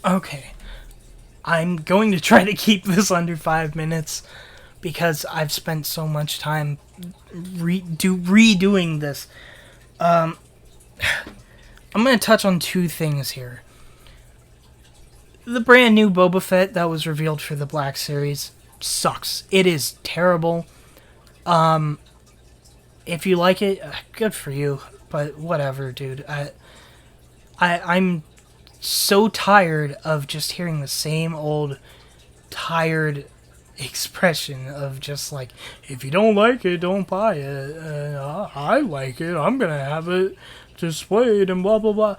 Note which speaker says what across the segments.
Speaker 1: Okay, I'm going to try to keep this under 5 minutes because I've spent so much time redoing this. I'm going to touch on two things here. The brand new Boba Fett that was revealed for the Black Series sucks. It is terrible. If you like it, good for you. But whatever, dude. I'm so tired of just hearing the same old tired expression of just like, if you don't like it, don't buy it. I like it. I'm gonna have it displayed and blah blah blah.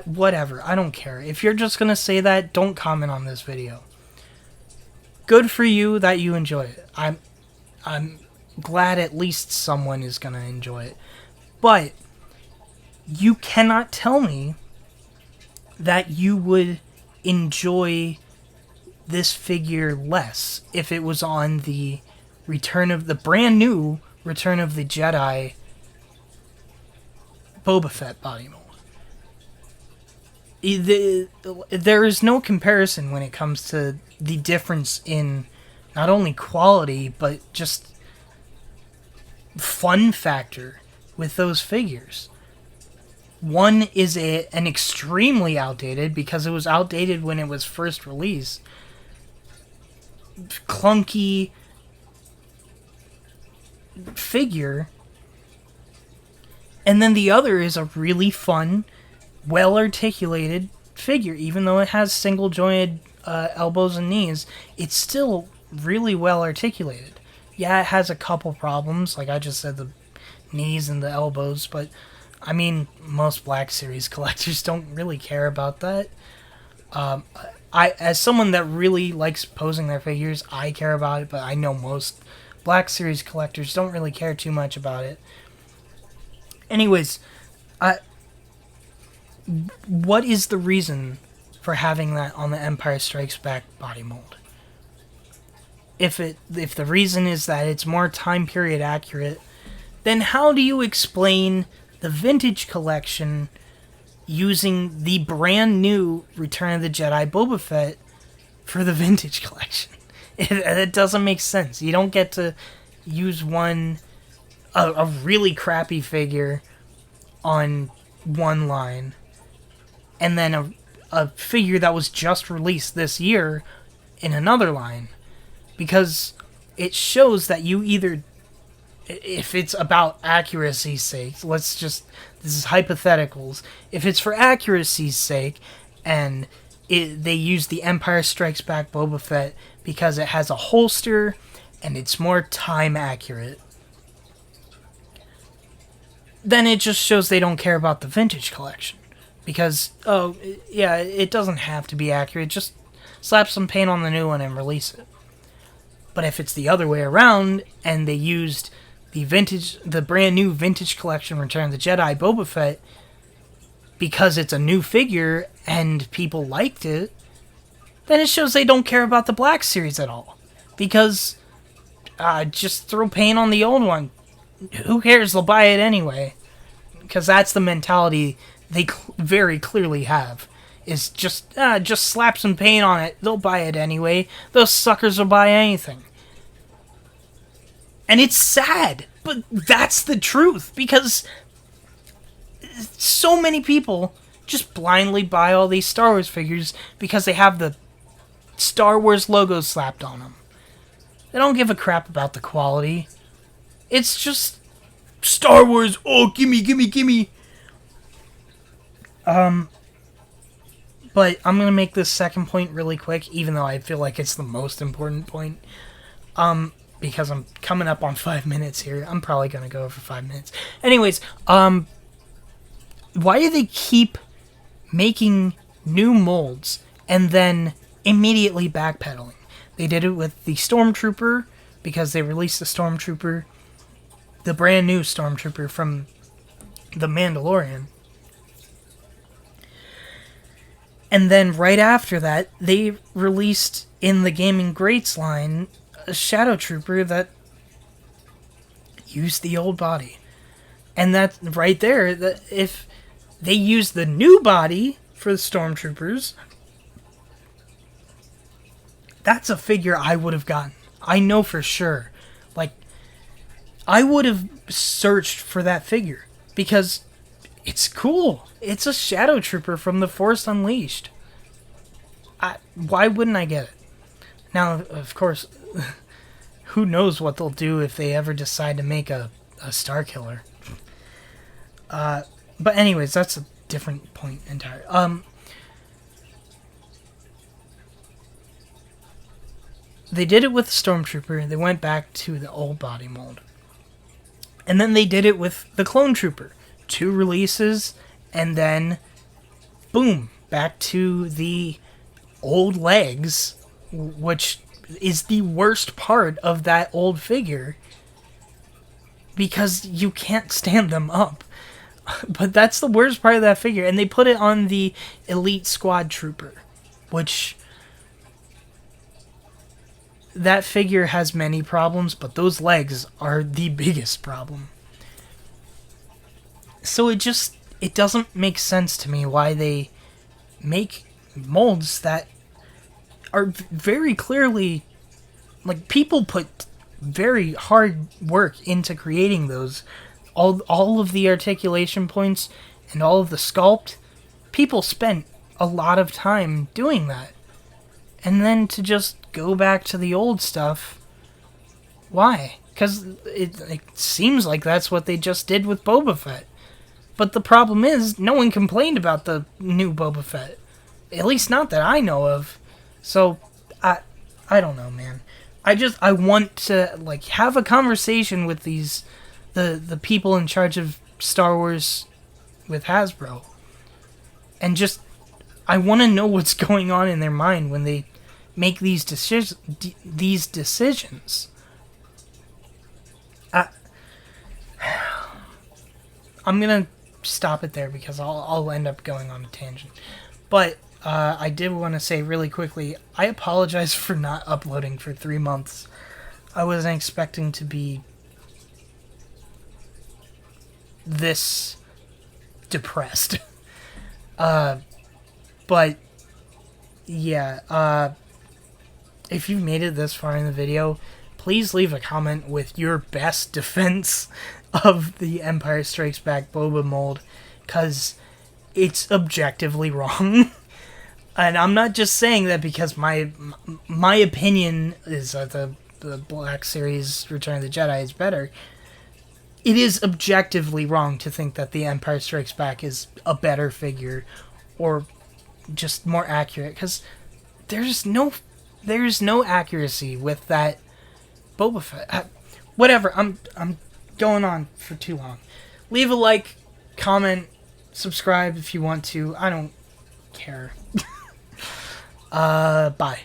Speaker 1: Whatever. I don't care. If you're just gonna say that, don't comment on this video. Good for you that you enjoy it. I'm glad at least someone is gonna enjoy it. But you cannot tell me that you would enjoy this figure less if it was on the brand new Return of the Jedi Boba Fett body mold. There is no comparison when it comes to the difference in not only quality but just fun factor with those figures. One is an extremely outdated, because it was outdated when it was first released, clunky figure, and then the other is a really fun, well articulated figure. Even though it has single jointed elbows and knees, it's still really well articulated. Yeah, it has a couple problems, like I just said, the knees and the elbows, but I mean, most Black Series collectors don't really care about that. As someone that really likes posing their figures, I care about it, but I know most Black Series collectors don't really care too much about it. Anyways, what is the reason for having that on the Empire Strikes Back body mold? If the reason is that it's more time period accurate, then how do you explain the vintage collection using the brand new Return of the Jedi Boba Fett for the vintage collection? It doesn't make sense. You don't get to use a really crappy figure on one line, and then a figure that was just released this year in another line, because it shows that you either, if it's about accuracy's sake, this is hypotheticals, if it's for accuracy's sake, and they use the Empire Strikes Back Boba Fett because it has a holster and it's more time accurate, then it just shows they don't care about the vintage collection. Because, oh, yeah, it doesn't have to be accurate, just slap some paint on the new one and release it. But if it's the other way around, and they used the brand new vintage collection Return of the Jedi Boba Fett because it's a new figure and people liked it, then it shows they don't care about the Black Series at all. Because, just throw paint on the old one. Who cares? They'll buy it anyway. Because that's the mentality they very clearly have. Is just slap some paint on it. They'll buy it anyway. Those suckers will buy anything. And it's sad, but that's the truth. Because so many people just blindly buy all these Star Wars figures because they have the Star Wars logo slapped on them. They don't give a crap about the quality. It's just Star Wars. Oh, gimme, gimme, gimme. But I'm gonna make this second point really quick, even though I feel like it's the most important point. Because I'm coming up on 5 minutes here. I'm probably gonna go for 5 minutes. Anyways, why do they keep making new molds and then immediately backpedaling? They did it with the Stormtrooper, because they released the brand new Stormtrooper from The Mandalorian. And then right after that, they released in the Gaming Greats line a Shadow Trooper that used the old body. And that right there, if they use the new body for the Stormtroopers, That's a figure I would have gotten. I know for sure. Like, I would have searched for that figure because it's cool. It's a Shadow Trooper from the Force Unleashed. Why wouldn't I get it? Now, of course, who knows what they'll do if they ever decide to make a Star Killer. But anyways, that's a different point entirely. They did it with Stormtrooper. They went back to the old body mold. And then they did it with the Clone Trooper. 2 releases, and then, boom, back to the old legs, which is the worst part of that old figure, because you can't stand them up. But that's the worst part of that figure. And they put it on the Elite Squad Trooper, which... that figure has many problems, but those legs are the biggest problem. So it doesn't make sense to me why they make molds that are very clearly, like, people put very hard work into creating those. All of the articulation points and all of the sculpt, people spent a lot of time doing that. And then to just go back to the old stuff, why? Because it seems like that's what they just did with Boba Fett. But the problem is, no one complained about the new Boba Fett. At least not that I know of. So, I don't know, man. I want to, like, have a conversation with the people in charge of Star Wars with Hasbro. And just, I want to know what's going on in their mind when they make these decisions. I'm gonna stop it there because I'll end up going on a tangent. But I did want to say really quickly, I apologize for not uploading for 3 months. I wasn't expecting to be this depressed. But yeah, if you've made it this far in the video, please leave a comment with your best defense of the Empire Strikes Back Boba mold, because it's objectively wrong. And I'm not just saying that because my opinion is that the Black Series Return of the Jedi is better. It is objectively wrong to think that the Empire Strikes Back is a better figure or just more accurate, because there's no accuracy with that Boba Fett. Whatever, I'm going on for too long. Leave a like, comment, subscribe if you want to. I don't care. Bye.